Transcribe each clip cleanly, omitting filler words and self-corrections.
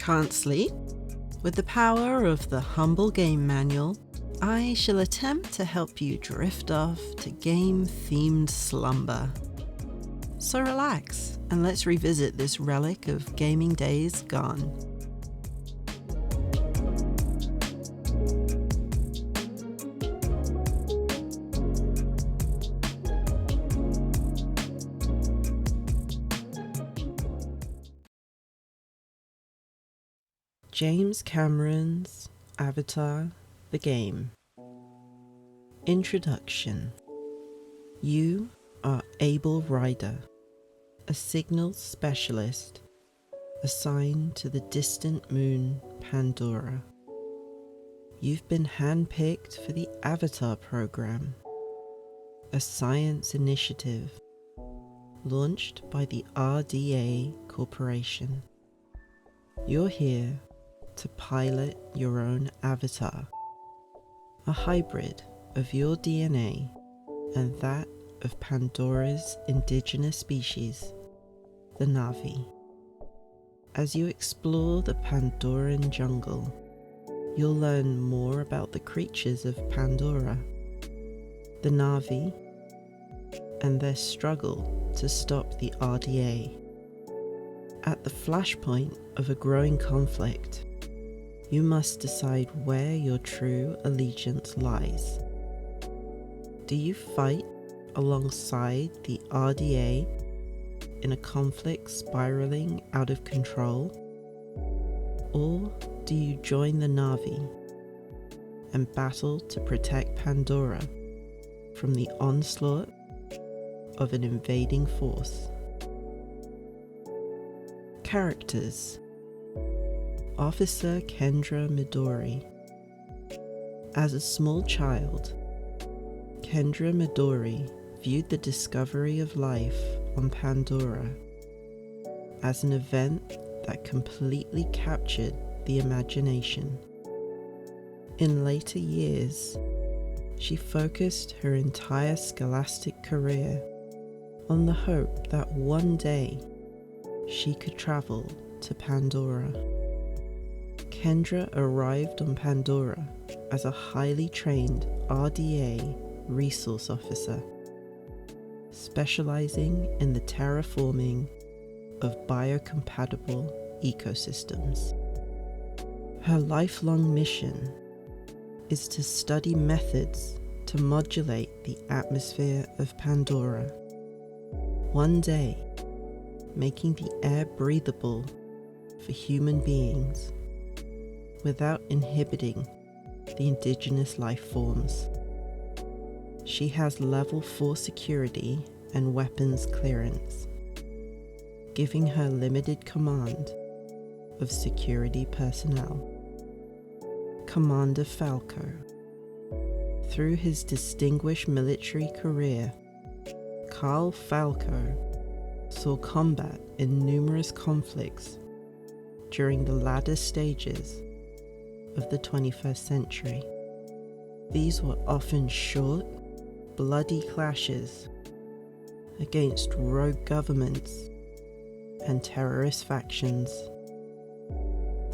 Can't sleep? With the power of the humble game manual, I shall attempt to help you drift off to game-themed slumber. So relax, and let's revisit this relic of gaming days gone. James Cameron's Avatar: The Game. Introduction. You are Abel Ryder, a signals specialist assigned to the distant moon Pandora. You've been handpicked for the Avatar program, a science initiative launched by the RDA Corporation. You're here to pilot your own avatar, a hybrid of your DNA and that of Pandora's indigenous species, the Na'vi. As you explore the Pandoran jungle, you'll learn more about the creatures of Pandora, the Na'vi, and their struggle to stop the RDA. At the flashpoint of a growing conflict, you must decide where your true allegiance lies. Do you fight alongside the RDA in a conflict spiraling out of control? Or do you join the Na'vi and battle to protect Pandora from the onslaught of an invading force? Characters. Officer Kendra Midori. As a small child, Kendra Midori viewed the discovery of life on Pandora as an event that completely captured the imagination. In later years, she focused her entire scholastic career on the hope that one day she could travel to Pandora. Kendra arrived on Pandora as a highly trained RDA resource officer, specializing in the terraforming of biocompatible ecosystems. Her lifelong mission is to study methods to modulate the atmosphere of Pandora, one day making the air breathable for human beings without inhibiting the indigenous life forms. She has level 4 security and weapons clearance, giving her limited command of security personnel. Commander Falco. Through his distinguished military career, Carl Falco saw combat in numerous conflicts during the latter stages of the 21st century. These were often short, bloody clashes against rogue governments and terrorist factions.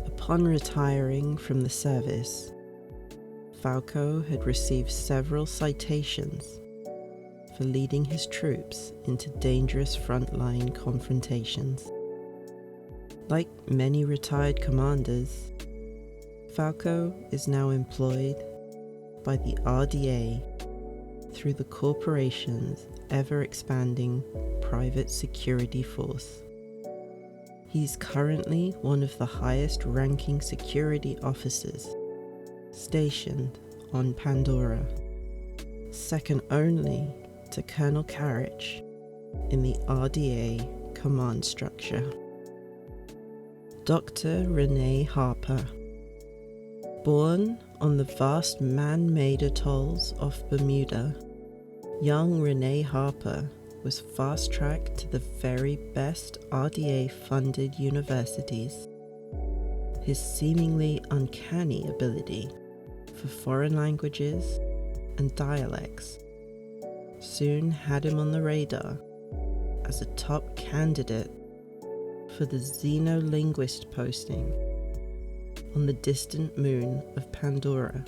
Upon retiring from the service, Falco had received several citations for leading his troops into dangerous frontline confrontations. Like many retired commanders, Falco is now employed by the RDA through the corporation's ever-expanding private security force. He's currently one of the highest-ranking security officers stationed on Pandora, second only to Colonel CHARAT in the RDA command structure. Dr. Renee Harper. Born on the vast man-made atolls off Bermuda, young Renee Harper was fast-tracked to the very best RDA-funded universities. His seemingly uncanny ability for foreign languages and dialects soon had him on the radar as a top candidate for the xenolinguist posting on the distant moon of Pandora.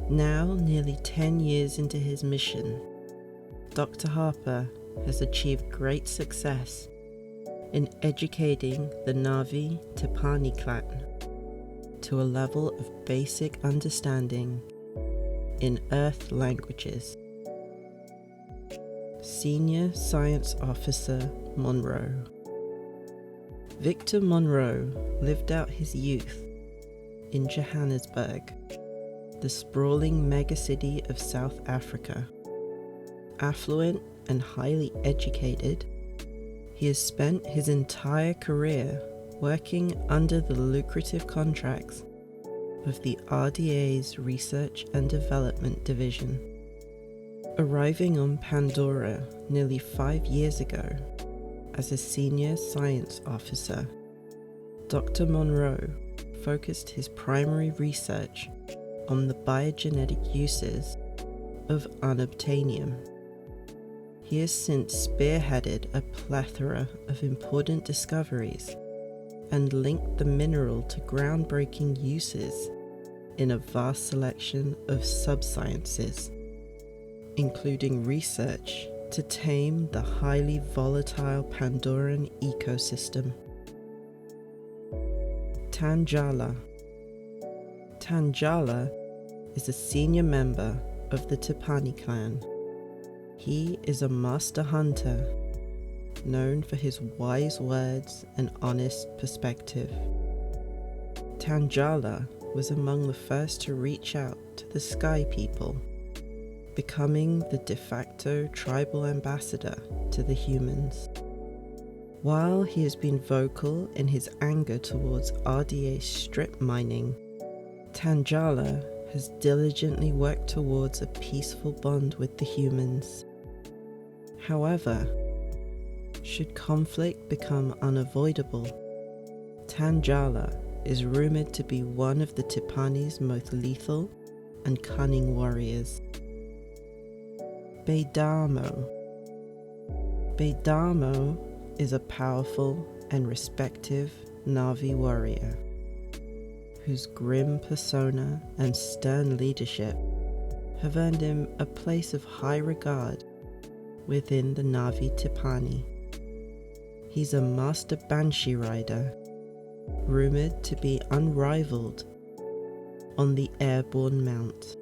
Now, nearly 10 years into his mission, Dr. Harper has achieved great success in educating the Na'vi Tipani clan to a level of basic understanding in Earth languages. Senior Science Officer Monroe. Victor Monroe lived out his youth in Johannesburg, the sprawling megacity of South Africa. Affluent and highly educated, he has spent his entire career working under the lucrative contracts of the RDA's Research and Development Division. Arriving on Pandora nearly 5 years ago as a senior science officer, Dr. Monroe focused his primary research on the biogenetic uses of unobtainium. He has since spearheaded a plethora of important discoveries and linked the mineral to groundbreaking uses in a vast selection of subsciences, including research to tame the highly volatile Pandoran ecosystem. Thanjala. Thanjala is a senior member of the Tipani clan. He is a master hunter, known for his wise words and honest perspective. Thanjala was among the first to reach out to the Sky People, becoming the de facto tribal ambassador to the humans. While he has been vocal in his anger towards RDA strip mining, Thanjala has diligently worked towards a peaceful bond with the humans. However, should conflict become unavoidable, Thanjala is rumored to be one of the Tipani's most lethal and cunning warriors. Beidamo. Beidamo is a powerful and respected Na'vi warrior whose grim persona and stern leadership have earned him a place of high regard within the Na'vi Tipani. He's a master banshee rider, rumored to be unrivaled on the airborne mount.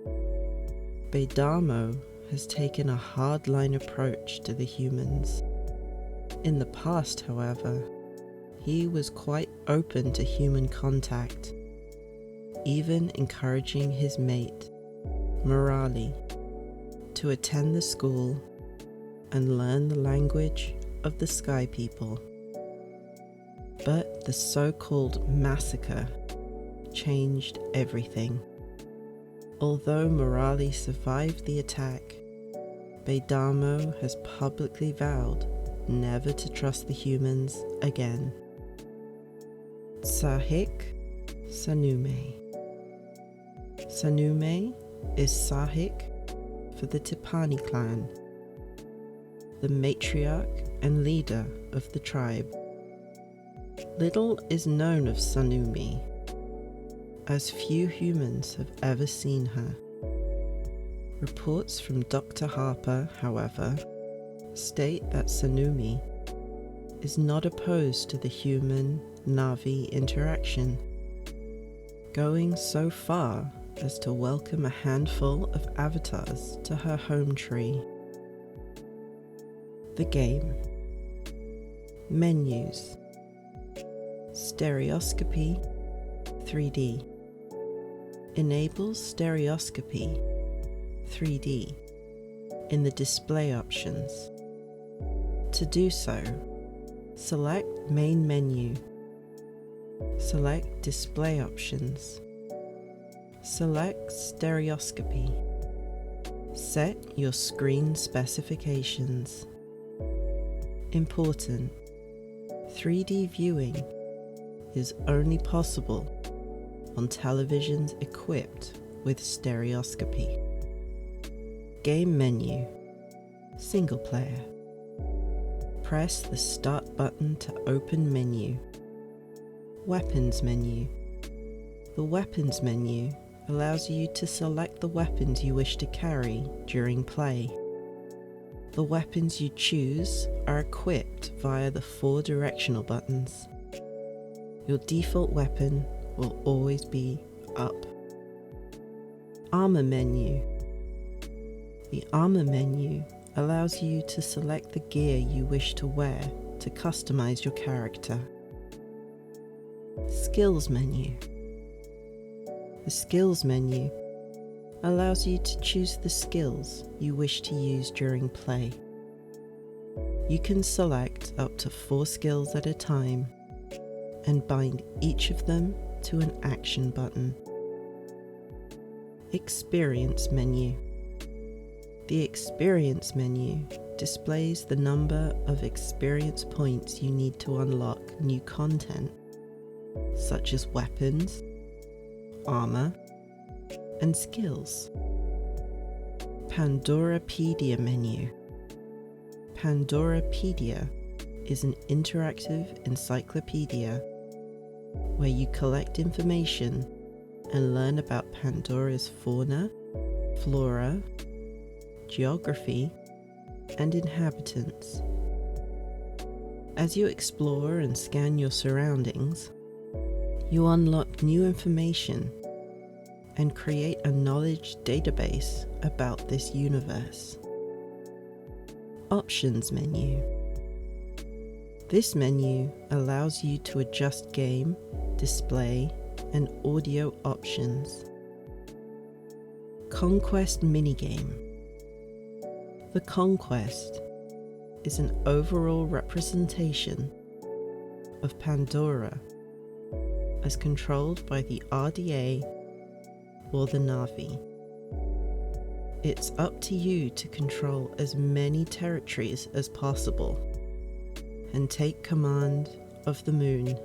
Beidamo has taken a hardline approach to the humans. In the past, however, he was quite open to human contact, even encouraging his mate, Morali, to attend the school and learn the language of the Sky People. But the so-called massacre changed everything. Although Morali survived the attack, Beidamo has publicly vowed never to trust the humans again. Sahik Sanume. Sanume is Sahik for the Tipani clan, the matriarch and leader of the tribe. Little is known of Sanumi, as few humans have ever seen her. Reports from Dr. Harper, however, state that Sanumi is not opposed to the human-Na'vi interaction, going so far as to welcome a handful of avatars to her home tree. The game. Menus. Stereoscopy 3D. Enables stereoscopy 3D in the display options. To do so, select Main Menu. Select Display Options. Select Stereoscopy. Set your screen specifications. Important: 3D viewing is only possible on televisions equipped with stereoscopy. Game menu. Single player. Press the Start button to open menu. Weapons menu. The Weapons menu allows you to select the weapons you wish to carry during play. The weapons you choose are equipped via the 4 directional buttons. Your default weapon will always be up. Armor menu. The Armor menu allows you to select the gear you wish to wear to customize your character. Skills menu. The Skills menu allows you to choose the skills you wish to use during play. You can select up to 4 skills at a time and bind each of them to an action button. Experience menu. The Experience menu displays the number of experience points you need to unlock new content, such as weapons, armor, and skills. Pandorapedia menu. Pandorapedia is an interactive encyclopedia where you collect information and learn about Pandora's fauna, flora, geography, and inhabitants. As you explore and scan your surroundings, you unlock new information and create a knowledge database about this universe. Options menu. This menu allows you to adjust game, display, and audio options. Conquest minigame. The Conquest is an overall representation of Pandora as controlled by the RDA or the Na'vi. It's up to you to control as many territories as possible and take command of the moon.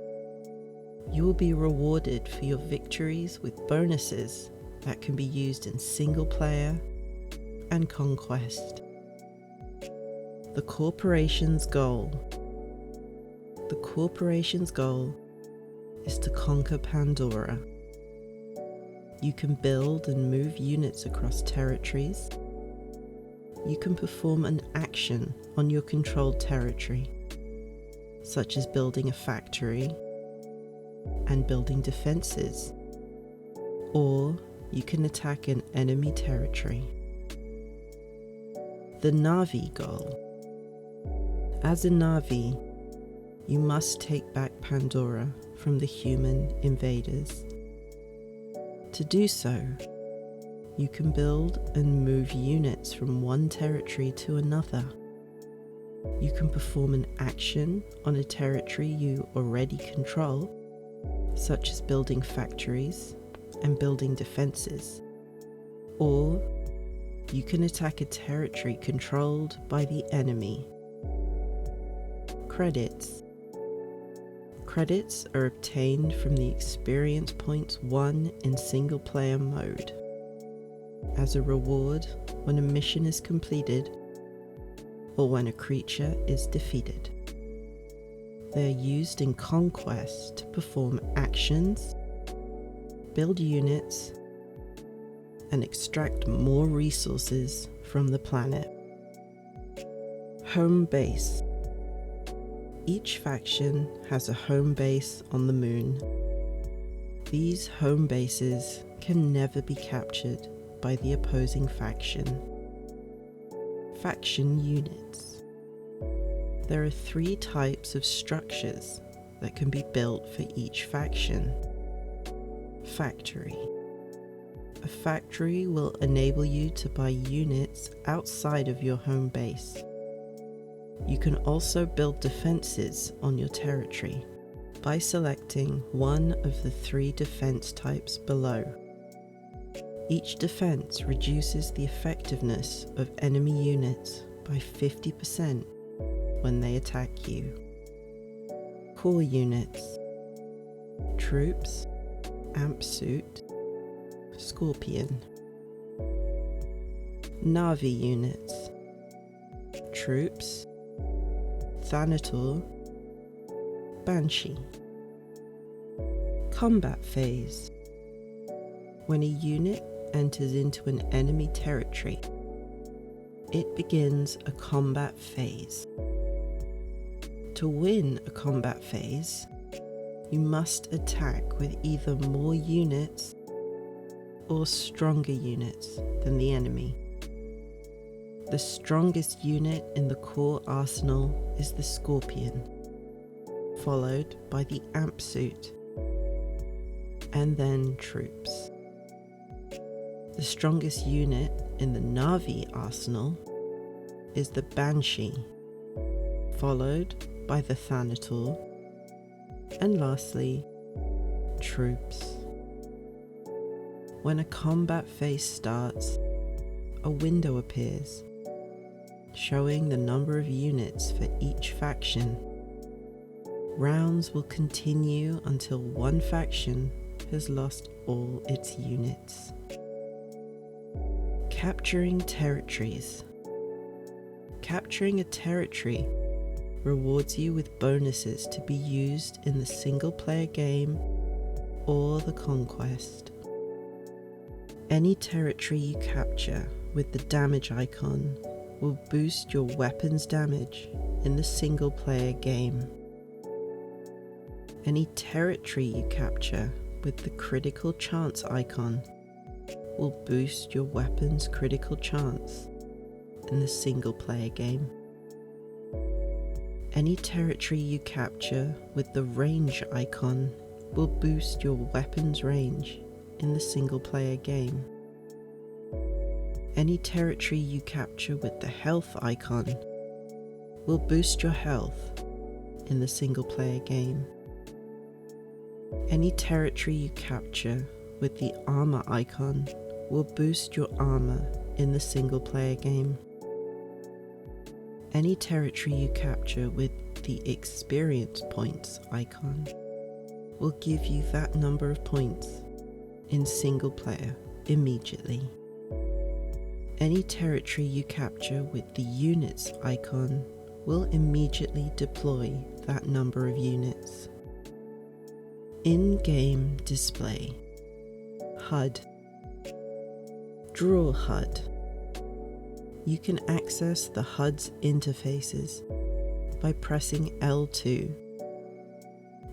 You will be rewarded for your victories with bonuses that can be used in single player and conquest. The corporation's goal. The corporation's goal is to conquer Pandora. You can build and move units across territories. You can perform an action on your controlled territory, such as building a factory and building defenses, or you can attack an enemy territory. The Na'vi goal. As a Na'vi, you must take back Pandora from the human invaders. To do so, you can build and move units from one territory to another. You can perform an action on a territory you already control, such as building factories and building defenses. Or you can attack a territory controlled by the enemy. Credits. Credits are obtained from the experience points won in single player mode as a reward when a mission is completed or when a creature is defeated. They are used in Conquest to perform actions, build units, and extract more resources from the planet. Home base. Each faction has a home base on the moon. These home bases can never be captured by the opposing faction. Faction units. There are 3 types of structures that can be built for each faction. Factory. A factory will enable you to buy units outside of your home base. You can also build defenses on your territory by selecting one of the 3 defense types below. Each defense reduces the effectiveness of enemy units by 50% when they attack you. Core units. Troops, Amp Suit, Scorpion. Na'vi units. Troops, Thanator, Banshee. Combat phase. When a unit enters into an enemy territory, it begins a combat phase. To win a combat phase, you must attack with either more units or stronger units than the enemy. The strongest unit in the core arsenal is the Scorpion, followed by the Amp Suit, and then troops. The strongest unit in the Na'vi arsenal is the Banshee, followed by the Thanator, and lastly, troops. When a combat phase starts, a window appears, showing the number of units for each faction. Rounds will continue until one faction has lost all its units. Capturing territories. Capturing a territory rewards you with bonuses to be used in the single-player game or the conquest. Any territory you capture with the damage icon will boost your weapon's damage in the single-player game. Any territory you capture with the critical chance icon will boost your weapon's critical chance in the single-player game. Any territory you capture with the range icon will boost your weapon's range in the single-player game. Any territory you capture with the health icon will boost your health in the single-player game. Any territory you capture with the armor icon will boost your armor in the single-player game. Any territory you capture with the experience points icon will give you that number of points in single player immediately. Any territory you capture with the units icon will immediately deploy that number of units. In-game display. HUD. Draw HUD. You can access the HUD's interfaces by pressing L2.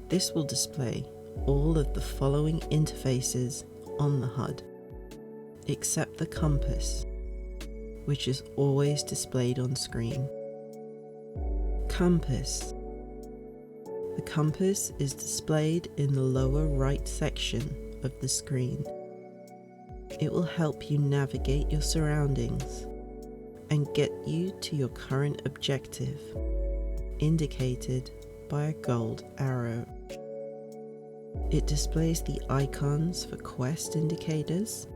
This will display all of the following interfaces on the HUD, except the compass, which is always displayed on screen. Compass. The compass is displayed in the lower right section of the screen. It will help you navigate your surroundings and get you to your current objective, indicated by a gold arrow. It displays the icons for quest indicators,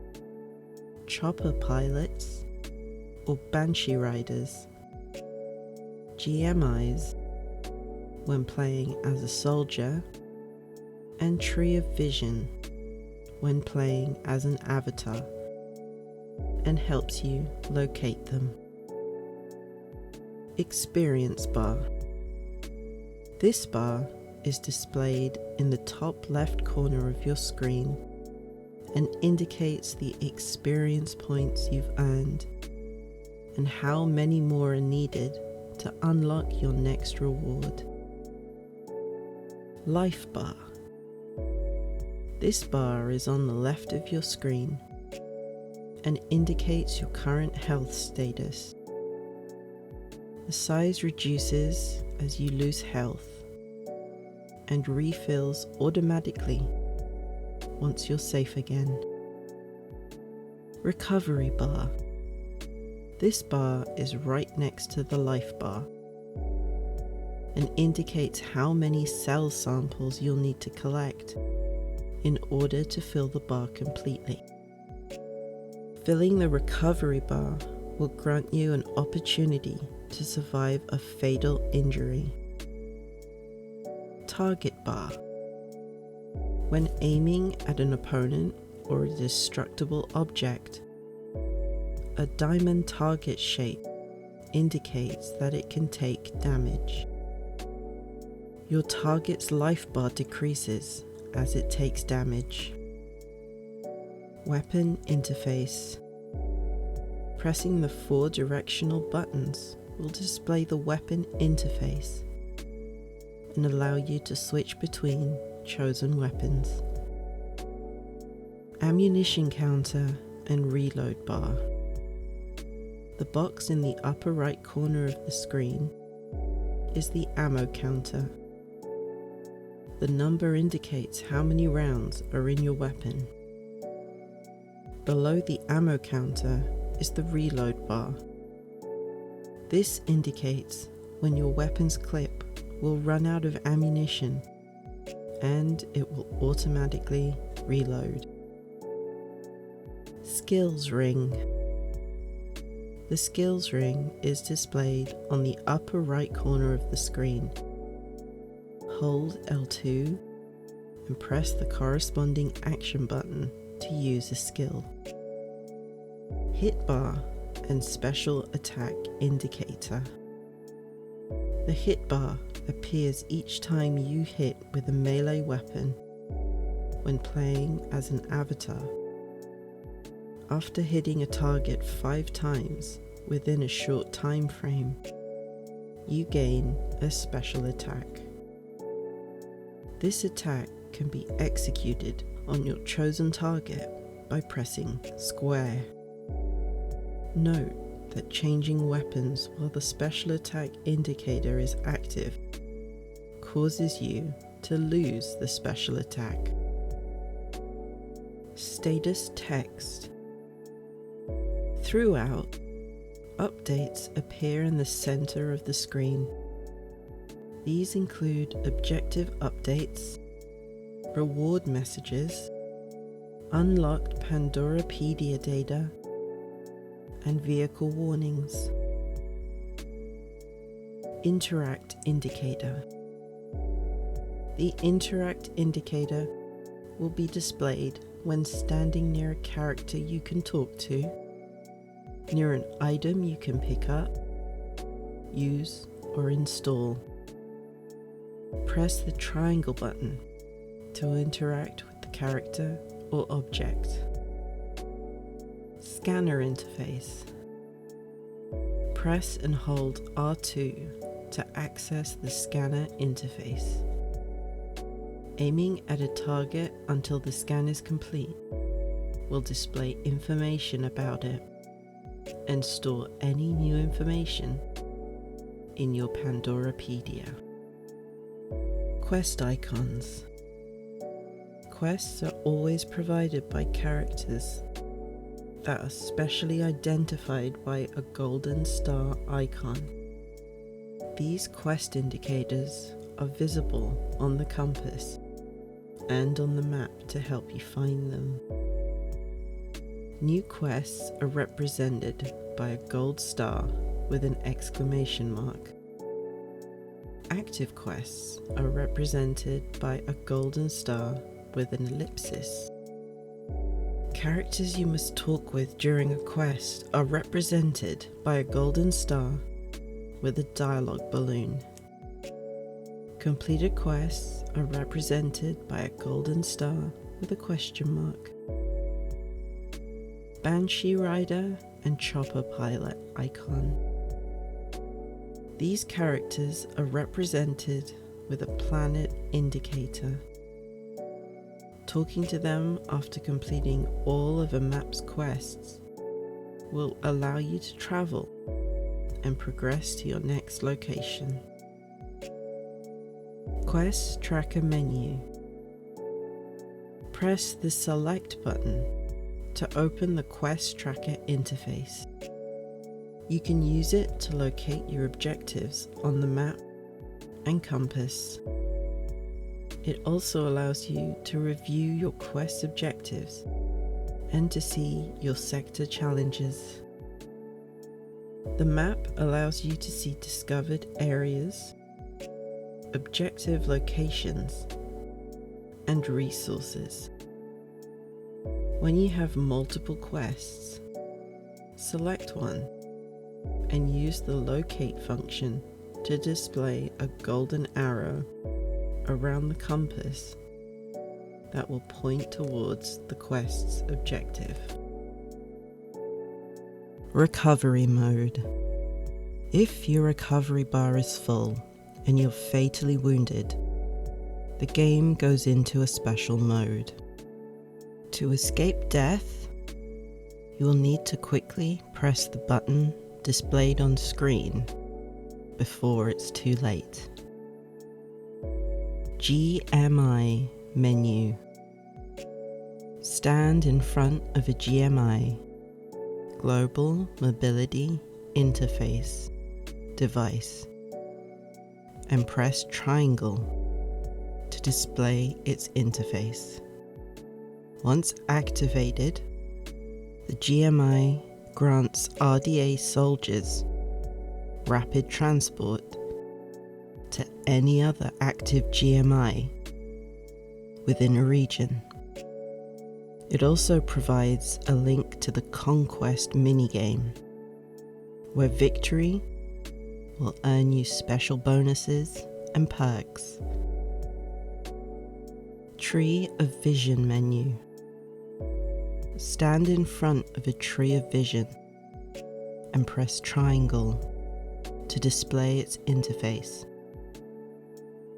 chopper pilots or banshee riders, GMIs when playing as a soldier, and tree of vision when playing as an avatar, and helps you locate them. Experience bar. This bar is displayed in the top left corner of your screen and indicates the experience points you've earned and how many more are needed to unlock your next reward. Life bar. This bar is on the left of your screen and indicates your current health status. The size reduces as you lose health and refills automatically once you're safe again. Recovery bar. This bar is right next to the life bar and indicates how many cell samples you'll need to collect in order to fill the bar completely. Filling the recovery bar will grant you an opportunity to survive a fatal injury. Target bar. When aiming at an opponent or a destructible object, a diamond target shape indicates that it can take damage. Your target's life bar decreases as it takes damage. Weapon interface. Pressing the 4 directional buttons will display the weapon interface and allow you to switch between chosen weapons. Ammunition counter and reload bar. The box in the upper right corner of the screen is the ammo counter. The number indicates how many rounds are in your weapon. Below the ammo counter is the reload bar. This indicates when your weapon's clip will run out of ammunition and it will automatically reload. Skills ring. The skills ring is displayed on the upper right corner of the screen. Hold L2 and press the corresponding action button to use a skill. Hit bar and special attack indicator. The hit bar appears each time you hit with a melee weapon when playing as an avatar. After hitting a target 5 times within a short time frame, you gain a special attack. This attack can be executed on your chosen target by pressing square. Note that changing weapons while the special attack indicator is active causes you to lose the special attack. Status text. Throughout, updates appear in the center of the screen. These include objective updates, reward messages, unlocked Pandorapedia data, and vehicle warnings. Interact indicator. The interact indicator will be displayed when standing near a character you can talk to, near an item you can pick up, use, or install. Press the triangle button to interact with the character or object. Scanner interface. Press and hold R2 to access the scanner interface. Aiming at a target until the scan is complete will display information about it and store any new information in your Pandorapedia. Quest icons. Quests are always provided by characters that are specially identified by a golden star icon. These quest indicators are visible on the compass and on the map to help you find them. New quests are represented by a gold star with an exclamation mark. Active quests are represented by a golden star with an ellipsis. Characters you must talk with during a quest are represented by a golden star with a dialogue balloon. Completed quests are represented by a golden star with a question mark. Banshee Rider and Chopper Pilot icon. These characters are represented with a planet indicator. Talking to them after completing all of a map's quests will allow you to travel and progress to your next location. Quest Tracker menu. Press the Select button to open the Quest Tracker interface. You can use it to locate your objectives on the map and compass. It also allows you to review your quest objectives and to see your sector challenges. The map allows you to see discovered areas, objective locations, and resources. When you have multiple quests, select one and use the locate function to display a golden arrow around the compass that will point towards the quest's objective. Recovery mode. If your recovery bar is full and you're fatally wounded, the game goes into a special mode. To escape death, you will need to quickly press the button displayed on screen before it's too late. GMI menu. Stand in front of a GMI, Global Mobility Interface, device, and press triangle to display its interface. Once activated, the GMI grants RDA soldiers rapid transport to any other active GMI within a region. It also provides a link to the Conquest minigame, where victory will earn you special bonuses and perks. Tree of Vision menu. Stand in front of a Tree of Vision and press triangle to display its interface.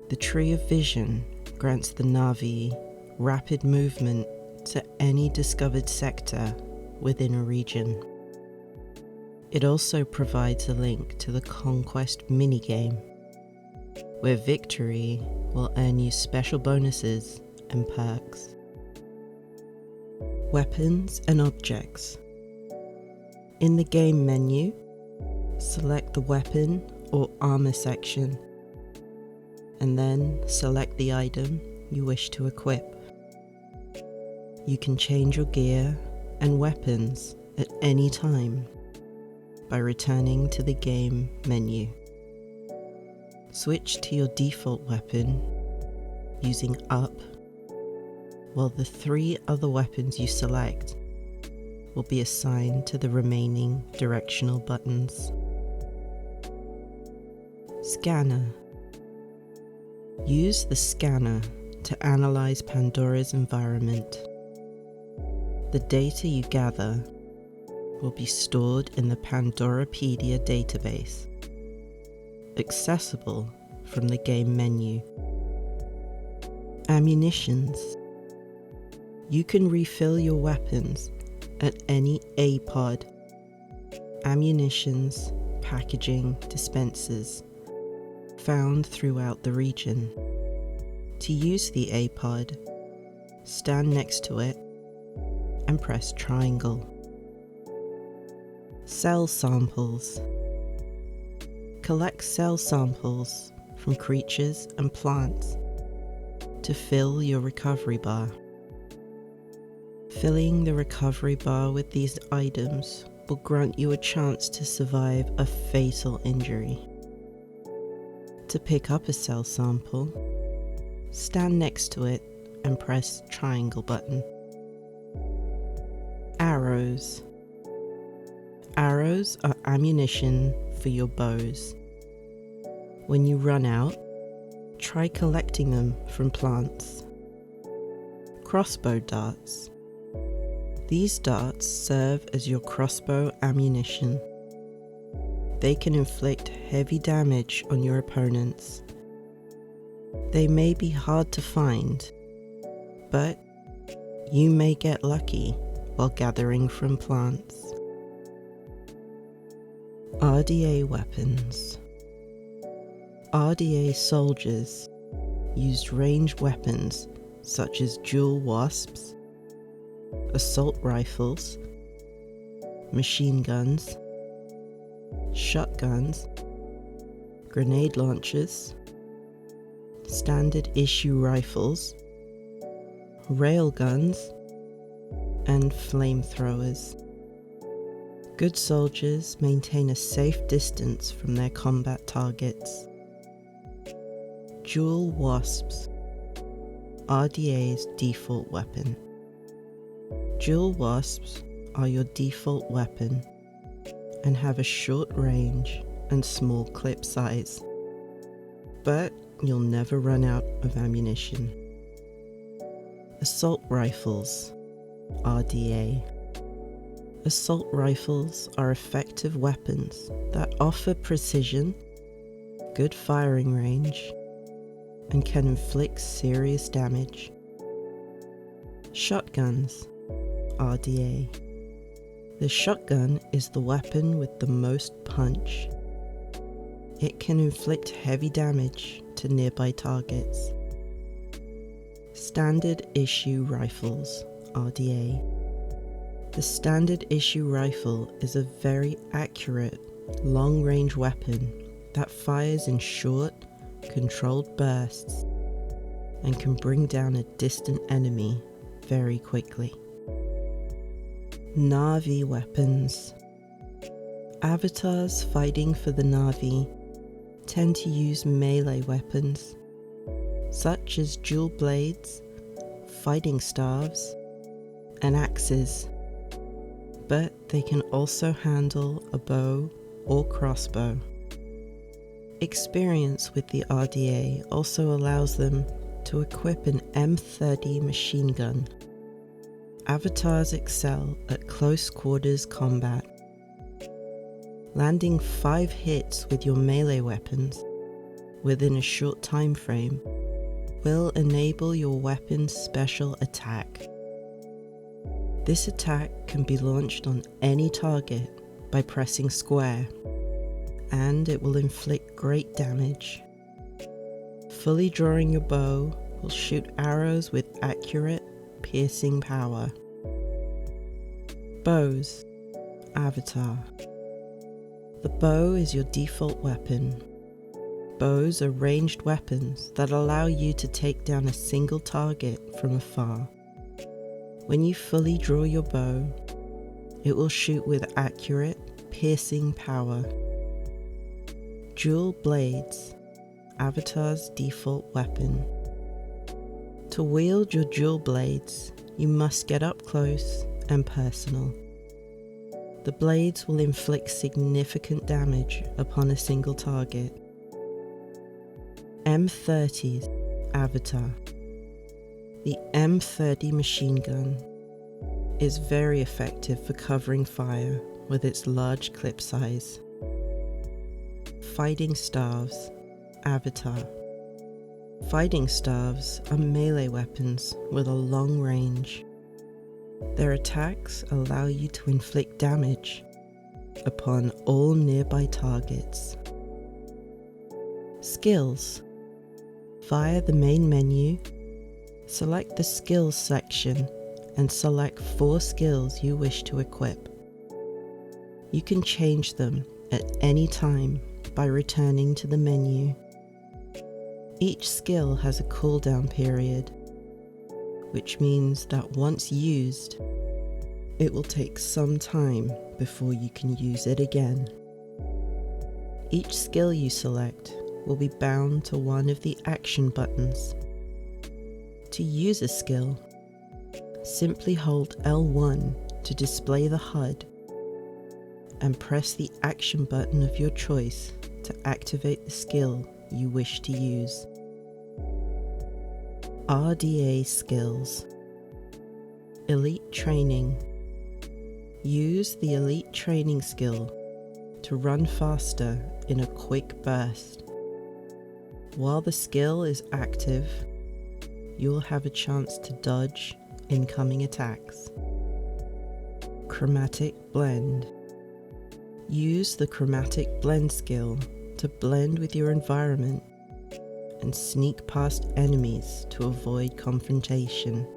The Tree of Vision grants the Na'vi rapid movement to any discovered sector within a region. It also provides a link to the Conquest minigame, where victory will earn you special bonuses and perks. Weapons and objects. In the game menu, select the weapon or armor section, and then select the item you wish to equip. You can change your gear and weapons at any time by returning to the game menu. Switch to your default weapon using up, while the 3 other weapons you select will be assigned to the remaining directional buttons. Scanner. Use the scanner to analyze Pandora's environment. The data you gather will be stored in the Pandorapedia database, accessible from the game menu. Ammunitions. You can refill your weapons at any A-pod, ammunitions, packaging dispensers found throughout the region. To use the A-pod, stand next to it and press triangle. Cell samples. Collect cell samples from creatures and plants to fill your recovery bar. Filling the recovery bar with these items will grant you a chance to survive a fatal injury. To pick up a cell sample, stand next to it and press triangle button. Arrows. Arrows are ammunition for your bows. When you run out, try collecting them from plants. Crossbow darts. These darts serve as your crossbow ammunition. They can inflict heavy damage on your opponents. They may be hard to find, but you may get lucky while gathering from plants. RDA weapons. RDA soldiers used ranged weapons such as dual wasps, assault rifles, machine guns, shotguns, grenade launchers, standard issue rifles, railguns, and flamethrowers. Good soldiers maintain a safe distance from their combat targets. Dual wasps, RDA's default weapon. Dual wasps are your default weapon and have a short range and small clip size, but you'll never run out of ammunition. Assault Rifles, RDA. Assault rifles are effective weapons that offer precision, good firing range, and can inflict serious damage. Shotguns, RDA. The shotgun is the weapon with the most punch. It can inflict heavy damage to nearby targets. Standard Issue Rifles, RDA. The Standard Issue Rifle is a very accurate, long-range weapon that fires in short, controlled bursts and can bring down a distant enemy very quickly. Na'vi weapons. Avatars fighting for the Na'vi tend to use melee weapons, such as dual blades, fighting staves, and axes, but they can also handle a bow or crossbow. Experience with the RDA also allows them to equip an M30 machine gun. Avatars excel at close quarters combat. Landing 5 hits with your melee weapons within a short time frame will enable your weapon's special attack. This attack can be launched on any target by pressing square, and it will inflict great damage. Fully drawing your bow will shoot arrows with accurate, piercing power. Bows, Avatar. The bow is your default weapon. Bows are ranged weapons that allow you to take down a single target from afar. When you fully draw your bow, it will shoot with accurate, piercing power. Dual blades, Avatar's default weapon. To wield your dual blades, you must get up close and personal. The blades will inflict significant damage upon a single target. M30's Avatar. The M30 machine gun is very effective for covering fire with its large clip size. Fighting staves, Avatar. Fighting staves are melee weapons with a long range. Their attacks allow you to inflict damage upon all nearby targets. Skills. Via the main menu, select the Skills section and select 4 skills you wish to equip. You can change them at any time by returning to the menu. Each skill has a cooldown period, which means that once used, it will take some time before you can use it again. Each skill you select will be bound to one of the action buttons. To use a skill, simply hold L1 to display the HUD and press the action button of your choice to activate the skill you wish to use. RDA skills. Elite training. Use the elite training skill to run faster in a quick burst. While the skill is active, you will have a chance to dodge incoming attacks. Chromatic blend. Use the chromatic blend skill to blend with your environment and sneak past enemies to avoid confrontation.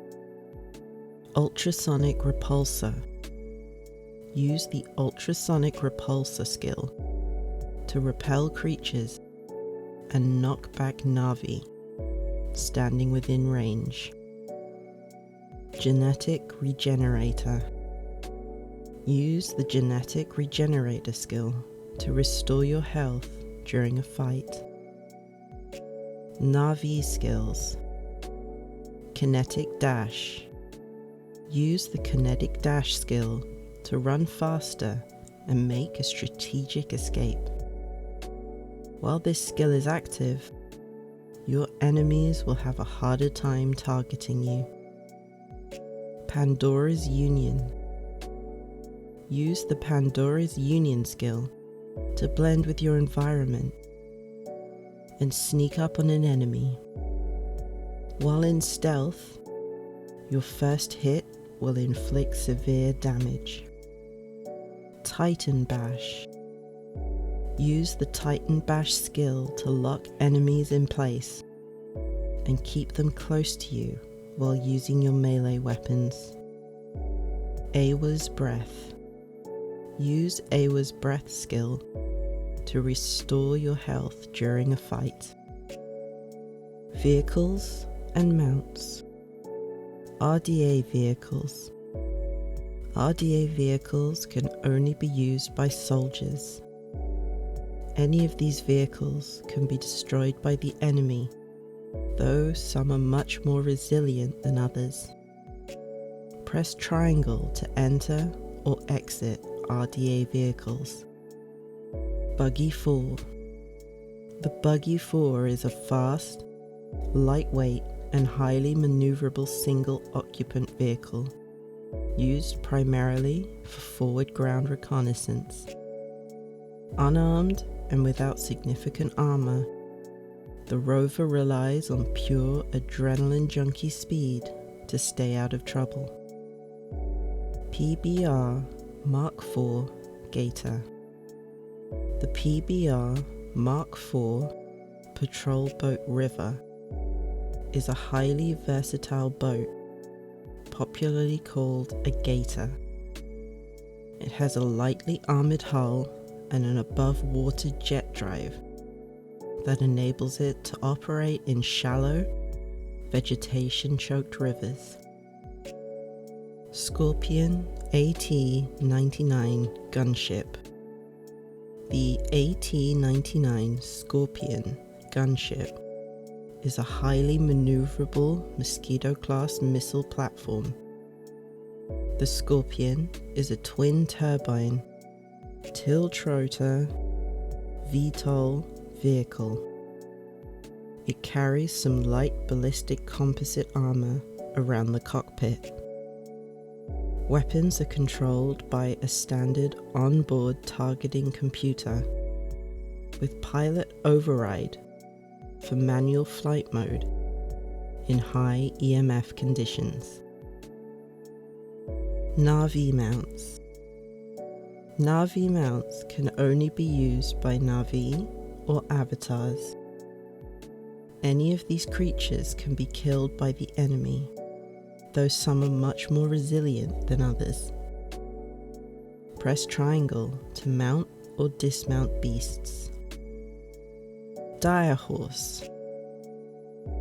Ultrasonic repulsor. Use the ultrasonic repulsor skill to repel creatures and knock back Na'vi standing within range. Genetic regenerator. Use the genetic regenerator skill to restore your health during a fight. Na'vi skills. Kinetic dash. Use the kinetic dash skill to run faster and make a strategic escape. While this skill is active, your enemies will have a harder time targeting you. Pandora's Union. Use the Pandora's Union skill to blend with your environment and sneak up on an enemy. While in stealth, your first hit will inflict severe damage. Titan Bash. Use the Titan Bash skill to lock enemies in place and keep them close to you while using your melee weapons. Awa's Breath. Use Awa's Breath skill to restore your health during a fight. Vehicles and mounts. RDA vehicles. RDA vehicles can only be used by soldiers. Any of these vehicles can be destroyed by the enemy, though some are much more resilient than others. Press triangle to enter or exit RDA vehicles. Buggy 4. The Buggy 4 is a fast, lightweight and highly maneuverable single-occupant vehicle, used primarily for forward ground reconnaissance. Unarmed and without significant armor, the Rover relies on pure adrenaline junkie speed to stay out of trouble. PBR Mark IV Gator. The PBR Mark IV Patrol Boat River is a highly versatile boat, popularly called a gator. It has a lightly armored hull and an above-water jet drive that enables it to operate in shallow, vegetation-choked rivers. Scorpion AT-99 gunship. The AT-99 Scorpion gunship is a highly maneuverable Mosquito-class missile platform. The Scorpion is a twin-turbine, tilt-rotor, VTOL vehicle. It carries some light ballistic composite armor around the cockpit. Weapons are controlled by a standard onboard targeting computer with pilot override for manual flight mode in high EMF conditions. Na'vi mounts. Na'vi mounts can only be used by Na'vi or avatars. Any of these creatures can be killed by the enemy, though some are much more resilient than others. Press triangle to mount or dismount beasts. Dire Horse.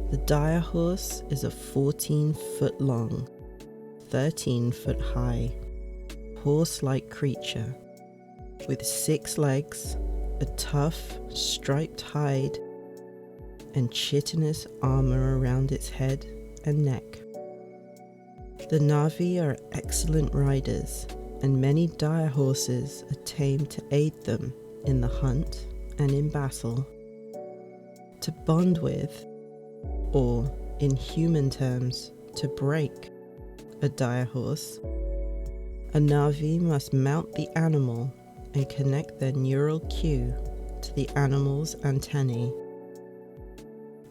The Dire Horse is a 14-foot long, 13-foot high, horse-like creature with 6 legs, a tough, striped hide, and chitinous armor around its head and neck. The Na'vi are excellent riders, and many dire horses are tamed to aid them in the hunt and in battle. To bond with, or in human terms, to break a dire horse, a Na'vi must mount the animal and connect their neural cue to the animal's antennae.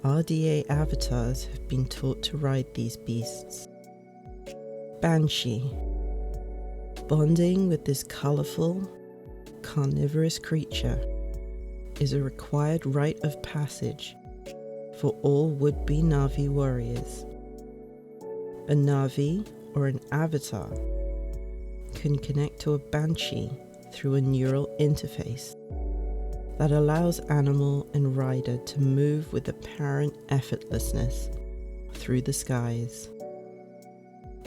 RDA avatars have been taught to ride these beasts. Banshee. Bonding with this colourful, carnivorous creature is a required rite of passage for all would-be Na'vi warriors. A Na'vi, or an avatar, can connect to a Banshee through a neural interface that allows animal and rider to move with apparent effortlessness through the skies.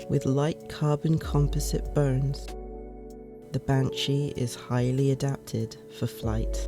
With light carbon composite bones, the Banshee is highly adapted for flight.